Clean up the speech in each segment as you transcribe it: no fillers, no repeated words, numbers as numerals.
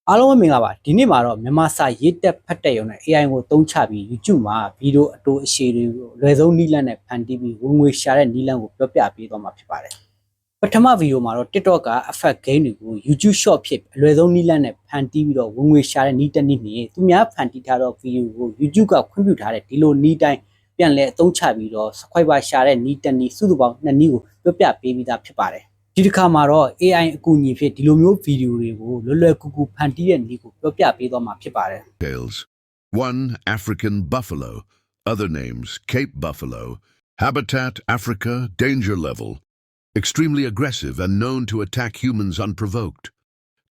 အားလုံးပဲမင်္ဂလာပါဒီနေ့မှာတော့မြန်မာစာရေးတက်ဖတ်တဲ့ရုံနဲ့ AI ကိုသုံးချပြီး YouTube မှာဗီဒီယိုအတိုးအရှည်တွေကိုလွယ်ဆုံးနည်းလမ်းနဲ့ဖန်တီးပြီးဝင်ငွေရှာတဲ့နည်းလမ်းကိုပြောပြပေးသွားမှာဖြစ်ပါတယ်ပထမဗီဒီယိုမှာတော့ TikTok က effect game တွေကို YouTube Short ဖြစ်အလွယ်ဆုံးနည်းလမ်းနဲ့ဖန်တီးပြီးတော့ဝင်ငွေရှာတဲ့နည်းတစ်နည်းနဲ့သူများဖန်တီးထားတော့ဗီဒီယိုကို YouTube ကခွင့်ပြုထားတဲ့ဒီလိုနည်းတိုင်းပြန်လဲအသုံးချပြီးတော့ subscriber ရှာတဲ့နည်းတစ်နည်းစုစုပေါင်းနှစ်နည်းကိုပြောပြပေးပြီးသားဖြစ်ပါတယ်ဒီတစ်ခါမှာတော့ AI အကူအညီဖြစ်ဒီလိုမျိုးဗီဒီယိုတွေကိုလွယ်ကူကူဖန်တီးတဲ့နည်းကိုပြောပြပေးသွားမှာဖြစ်ပါတယ် Tales. One African buffalo, other names Cape buffalo, habitat Africa, danger level, extremely aggressive and known to attack humans unprovoked.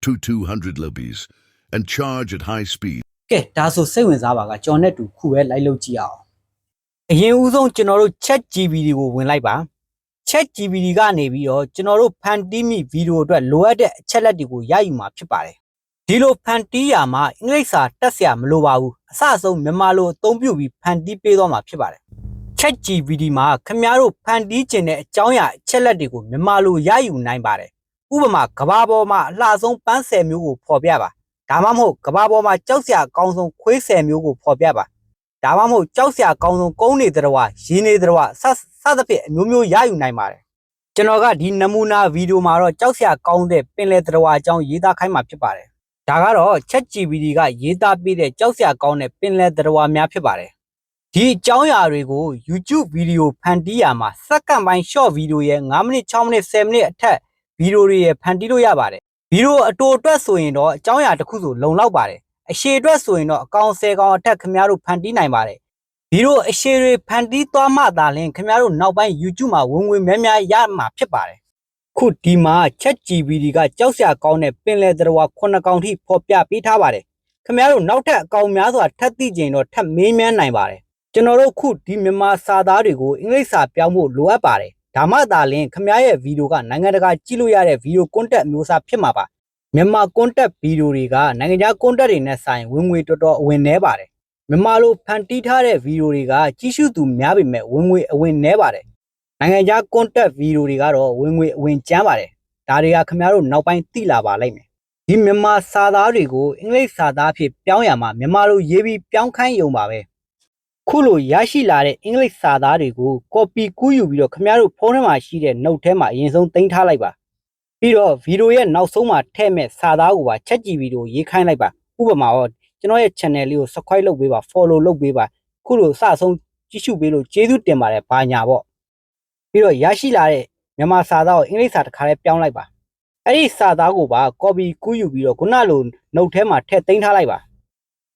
200 lobbies and charge at high speed. ကဲဒါဆိုစိတ်ဝင်စားပါကကျွန်တော်နဲ့တူခုပဲလိုက်လုပ်ကြည့်အောင်အရင်ဦးဆုံးကျွန်တော်တို့ ChatGPT ကိုဝင်လိုက်ပါ ChatGPT ကနေပြီးတော့ကျွန်တော်တို့ဖန်တီးမိဗီဒီယိုအတွက်လိုအပ်တဲ့အချက်လက်တွေကိုရယူမှာဖြစ်ပါတယ်ဒီလိုဖန်တီးရမှာအင်္ဂလိပ်စာတက်စရာမလိုပါဘူးအစအဆုံးမြန်မာလိုအသုံးပြုပြီးဖန်တီးပေးသွားမှာဖြစ်ပါတယ် ChatGPT မှာခင်ဗျားတို့ဖန်တီးခြင်းတဲ့အကြောင်းအရာအချက်လက်တွေကိုမြန်မာလိုရယူနိုင်ပါတယ်ဥပမာကဘာပေါ်မှာအလှဆုံးပန်းဆယ်မျိုးကိုဖော်ပြပါဒါမှမဟုတ်ကဘာပေါ်မှာကြောက်စရာအကောင်းဆုံးခွေးဆယ်မျိုးကိုဖော်ပြပါဒါမှမဟုတ်ကြောက်စရာအကောင်းဆုံးကုန်းနေတဲ့တော်ရင်းနေတော်စသဖြင့်အမျိုးမျိုးရယူနိုင်ပါတယ်ကျွန်တော်ကဒီနမူနာဗီဒီယိုမှာတော့ကြောက်စရာကောင်းတဲ့ပင်လယ်တော်အကြောင်းရေးသားခိုင်းမှာဖြစ်ပါတယ်ဒါကတော့ ChatGPT ကရေးသားပေးတဲ့ကြောက်စရာကောင်းတဲ့ပင်လယ်တော်များဖြစ်ပါတယ်ဒီအကြောင်းအရာတွေကို YouTube ဗီဒီယိုဖန်တီးရမှာစက္ကန့်ပိုင်း short ဗီဒီယိုရဲ့9မိနစ်6မိနစ်10မိနစ်အထက်ဗီဒီယိုတွေရဖန်တီးလို့ရပါတယ်ဗီဒီယိုအတိုအတွက်ဆိုရင်တော့အကြောင်းအရာတစ်ခုဆိုလုံလောက်ပါတယ်အရှည်အတွက်ဆိုရင်တော့အကောင်10ကောင်အထက်ခင်ဗျားတို့ဖန်တီးနိုင်ပါတယ်ဗီဒီယိုအရှည်တွေဖန်တီးသွားမှသာလျှင်ခင်ဗျားတို့နောက်ပိုင်း YouTube မှာဝင်ငွေများများရမှာဖြစ်ပါတယ်ခုဒီမှာ ChatGPT ကကြောက်စရာကောင်းတဲ့ပင်လယ်တော်9ကောင်ထိဖော်ပြပေးထားပါတယ်ခင်ဗျားတို့နောက်ထပ်အကောင်များစွာထပ်သိကျင်တော့ထပ်မေးမြန်းနိုင်ပါတယ်ကျွန်တော်တို့ခုဒီမြန်မာစာသားတွေကိုအင်္ဂလိပ်စာပြောင်းဖို့လိုအပ်ပါတယ်ဒါမှသာလျှင်ခင်ဗျားရဲ့ဗီဒီယိုကနိုင်ငံတကာကြည့်လို့ရတဲ့ဗီဒီယို content မျိုးစားဖြစ်မှာပါမြန်မာ content ဗီဒီယိုတွေကနိုင်ငံခြား content တွေနဲ့ဆိုင်ဝင်ငွေတော်တော်အဝင်နှဲပါတယ်မြန်မာလိုဖန်တီးထားတဲ့ဗီဒီယိုတွေကကြီးစုသူများပေမဲ့ဝင်ငွေအဝင်နှဲပါတယ်နိုင်ငံခြား content ဗီဒီယိုတွေကတော့ဝင်ငွေအဝင်ကျန်းပါတယ်ဒါတွေကခင်ဗျားတို့နောက်ပိုင်းသိလာပါလိမ့်မယ်ဒီမြန်မာစာသားတွေကိုအင်္ဂလိပ်စာသားအဖြစ်ပြောင်းရမှာမြန်မာလိုရေးပြီးပြောင်းခိုင်းရုံပါပဲခုလိုရရှိလာတဲ့အင်္ဂလိပ်စာသားတွေကို copy ကူးယူပြီးတော့ခင်ဗျားတို့ဖုန်းထဲမှာရှိတဲ့ note ထဲမှာအရင်ဆုံးတင်ထားလိုက်ပါပြီးတော့ဗီဒီယိုရဲ့နောက်ဆုံးမှာထည့်မဲ့စာသားကိုပါ ChatGPT ကိုရေးခိုင်းလိုက်ပါဥပမာတော့ကျွန်တော်ရဲ့ channel လေးကို subscribe လုပ်ပေးပါ follow လုပ်ပေးပါခုလိုအစအဆုံးကြည့်ရှုပေးလို့ကျေးဇူးတင်ပါတယ်ဘာညာပေါ့ပြီးတော့ရရှိလာတဲ့မြန်မာစာသားကိုအင်္ဂလိပ်စာတစ်ခါလေးပြောင်းလိုက်ပါအဲ့ဒီစာသားကိုပါ copy ကူးယူပြီးတော့ခုနလို note ထဲမှာထည့်သိမ်းထားလိုက်ပါ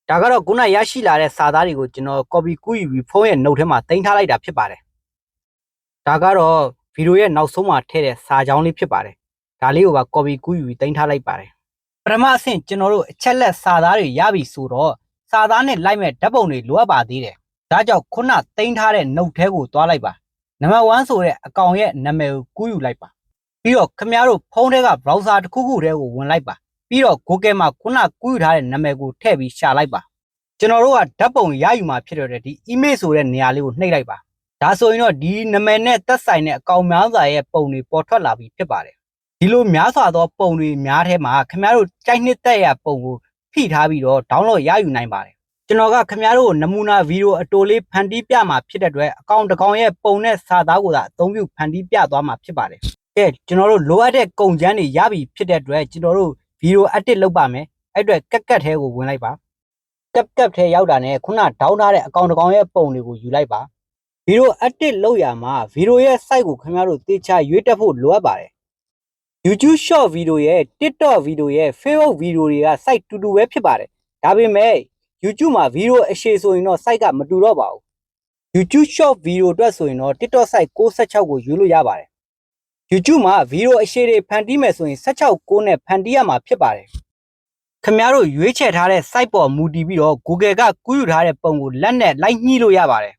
ဒါကတော့ခုနရရှိလာတဲ့စာသားတွေကိုကျွန်တော် copy ကူးယူပြီးဖုန်းရဲ့ note ထဲမှာသိမ်းထားလိုက်တာဖြစ်ပါတယ်ဒါကတော့ဗီဒီယိုရဲ့နောက်ဆုံးမှာထည့်တဲ့စာကြောင်းလေးဖြစ်ပါတယ်ဒါလေးကိုပါ copy ကူးယူပြီးသိမ်းထားလိုက်ပါတယ်ပထမအဆင့်ကျွန်တော်တို့အချက်လက်စာသားတွေရပြီဆိုတော့စာသားနဲ့လိုက်မဲ့ဓာတ်ပုံတွေလိုအပ်ပါသေးတယ်ဒါကြောင့်ခုနသိမ်းထားတဲ့ note ထဲကိုသွားလိုက်ပါနံပါတ်1ဆိုတဲ့အကောင့်ရဲ့နာမည်ကိုကူးယူလိုက်ပါပြီးတော့ခင်ဗျားတို့ဖုန်းထဲက browser တစ်ခုခုထဲကိုဝင်လိုက်ပါပြီးတော့ Google မှာခုနကူးယူထားတဲ့နာမည်ကိုထည့်ပြီးရှာလိုက်ပါကျွန်တော်တို့ကဓာတ်ပုံရယူမှာဖြစ်တော့ဒီ image ဆိုတဲ့နေရာလေးကိုနှိပ်လိုက်ပါဒါဆိုရင်တော့ဒီနာမည်နဲ့သက်ဆိုင်တဲ့အကောင့်များစွာရဲ့ပုံတွေပေါ်ထွက်လာပြီးဖြစ်ပါတယ်ဒီလိုများစွာသောပုံတွေများထဲမှာခင်ဗျားတို့ကြိုက်နှစ်သက်ရပုံကိုဖိထားပြီးတော့ download ရယူနိုင်ပါတယ်ကျွန်တော်ကခင်ဗျားတို့ကိုနမူနာဗီဒီယိုအတိုလေးဖန်တီးပြမှာဖြစ်တဲ့အတွက်အကောင့်တစ်ကောင်ရဲ့ပုံနဲ့စာသားကိုသာအသုံးပြုဖန်တီးပြသွားမှာဖြစ်ပါတယ်ကဲကျွန်တော်တို့လိုအပ်တဲ့ကုန်ကျန်းတွေရပြီဖြစ်တဲ့အတွက်ကျွန်တော်တို့ဗီဒီယို edit လုပ်ပါမယ်အဲ့အတွက်ကတ်ထဲကိုဝင်လိုက်ပါကတ်ထဲရောက်တာနဲ့ခုနဒေါင်းထားတဲ့အကောင့်တစ်ကောင်ရဲ့ပုံတွေကိုယူလိုက်ပါဗီဒီယို edit လုပ်ရမှာဗီဒီယိုရဲ့ site ကိုခင်ဗျားတို့တေချာရွေးတက်ဖို့လိုအပ်ပါတယ် YouTube short video ရဲ့ TikTok video ရဲ့ Facebook video တွေက site တူတူပဲဖြစ်ပါတယ်ဒါပေမဲ့ YouTube မှာ video အရှည်ဆိုရင်တော့ site ကမတူတော့ပါဘူး YouTube short video အတွက်ဆိုရင်တော့ TikTok site 66ကိုယူလို့ရပါတယ် YouTube မှာ video အရှည်တွေဖန်တီးမယ်ဆိုရင်16:9နဲ့ဖန်တီးရမှာဖြစ်ပါတယ်ခင်ဗျားတို့ရွေးချယ်ထားတဲ့ site ပေါ်မူတည်ပြီးတော့ Google ကကူးယူထားတဲ့ပုံကိုလက်နဲ့လိုက်ညှိလို့ရပါတယ်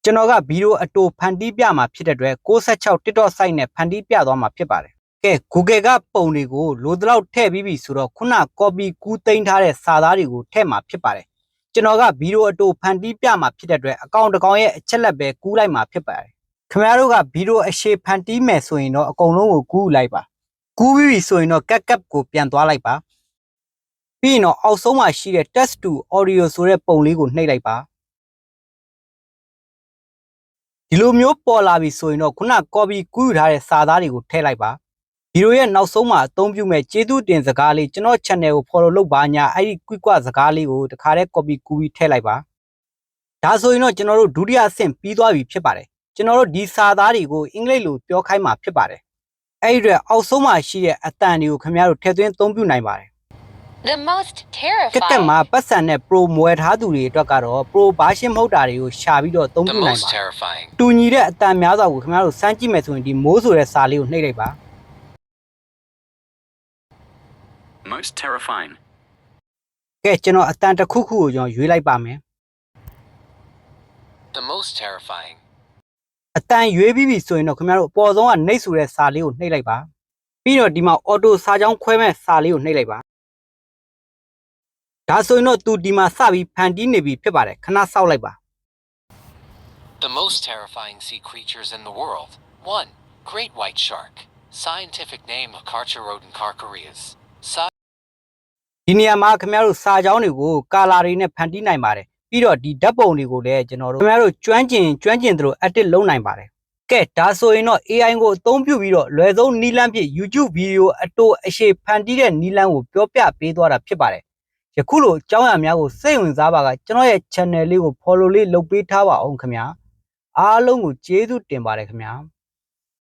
ကျွန်တော်ကဗီဒီယိုအတိုဖန်တီးပြမှာဖြစ်တဲ့အတွက်66 TikTok site နဲ့ဖန်တီးပြသွားမှာဖြစ်ပါတယ်ကဲ Google ကပုံတွေကိုလိုတလောက်ထည့်ပြီးပြီဆိုတော့ခုန copy ကူးသိမ်းထားတဲ့စာသားတွေကိုထည့်မှာဖြစ်ပါတယ်ကျွန်တော်ကဗီဒီယိုအတိုဖန်တီးပြမှာဖြစ်တဲ့အတွက်အကောင့်တစ်ကောင်ရဲ့အချက်လက်ပဲကူးလိုက်မှာဖြစ်ပါတယ်ခင်ဗျားတို့ကဗီဒီယိုအရှည်ဖန်တီးမယ်ဆိုရင်တော့အကုန်လုံးကိုကူးလိုက်ပါကူးပြီးဆိုရင်တော့ကတ်ကိုပြန်သွားလိုက်ပါ ပြီးရင်တော့အောက်ဆုံးမှာရှိတဲ့ text to audio ဆိုတဲ့ပုံလေးကိုနှိပ်လိုက်ပါဒီလိုမျိုးပေါ်လာပြီဆိုရင်တော့ခုန copy ကူးယူထားတဲ့စာသားတွေကိုထည့်လိုက်ပါဗီဒီယိုရဲ့နောက်ဆုံးမှာအသုံးပြုမဲ့ကျေးဇူးတင်စကားလေးကျွန်တော် channel ကို follow လုပ်ပါညာအဲ့ဒီကွစကားလေးကိုတခါတည်း copy ကူးပြီးထည့်လိုက်ပါဒါဆိုရင်တော့ကျွန်တော်တို့ဒုတိယအဆင့်ပြီးသွားပြီဖြစ်ပါတယ်ကျွန်တော်တို့ဒီစာသားတွေကိုအင်္ဂလိပ်လိုပြောခိုင်းမှာဖြစ်ပါတယ်အဲ့ဒီအတွက်အောက်ဆုံးမှာရှိတဲ့အတန်တွေကိုခင်ဗျားတို့ထည့်သွင်းအသုံးပြုနိုင်ပါတယ်The most terrifying ကက်မှာပတ်စံနဲ့ pro မွယ်ထားသူတွေအတွက်ကတော့ pro version မဟုတ်တာတွေကိုရှာပြီးတော့အသုံးပြုနိုင်ပါတယ်တူညီတဲ့အတန်များစွာကိုခင်ဗျားတို့စမ်းကြည့်မယ်ဆိုရင်ဒီမိုးဆိုတဲ့စာလေးကိုနှိပ်လိုက်ပါMost terrifying. ကဲကျွန်တော်အတန်တစ်ခုခုကိုကျွန်တော်ရွေးလိုက်ပါမယ် The most terrifying အတန်ရွေးပြီးပြီဆိုရင်တော့ခင်ဗျားတို့အပေါ်ဆုံးကနှိပ်ဆိုတဲ့စာလေးကိုနှိပ်လိုက်ပါပြီးတော့ဒီမှာ auto စာကြောင်းခွဲမဲ့စာလေးကိုနှိပ်လိုက်ပါဒါဆိုရင်တော့သူဒီမှာစပြီးဖန်တီးနေပြီဖြစ်ပါတယ်ခဏစောက်လိုက်ပါ The most terrifying sea creatures in the world 1. Great white shark Scientific name Carcharodoncarcharias ဒီနေရာမှာခင်ဗျားတို့စာကြောင်းတွေကိုကာလာတွေနဲ့ဖန်တီးနိုင်ပါတယ်ပြီးတော့ဒီဓာတ်ပုံတွေကိုလည်းကျွန်တော်တို့ခင်ဗျားတို့ကျွမ်းကျင်သူတို့ edit လုပ်နိုင်ပါတယ်ကဲဒါဆိုရင်တော့ AI ကိုအသုံးပြုပြီးတော့လွယ်ဆုံးနီးလန်းဖြစ် YouTube ဗီဒီယိုအတိုးအရှည်ဖန်တီးတဲ့နီးလန်းကိုပြောပြပေးသွားတာဖြစ်ပါတယ်ယခုလိုအကြောင်းအရာများကိုစိတ်ဝင်စားပါကကျွန်တော်ရဲ့ channel လေးကို follow လေးလုပ်ပေးထားပါအောင်ခင်ဗျာအားလုံးကိုကျေးဇူးတင်ပါတယ်ခင်ဗျာ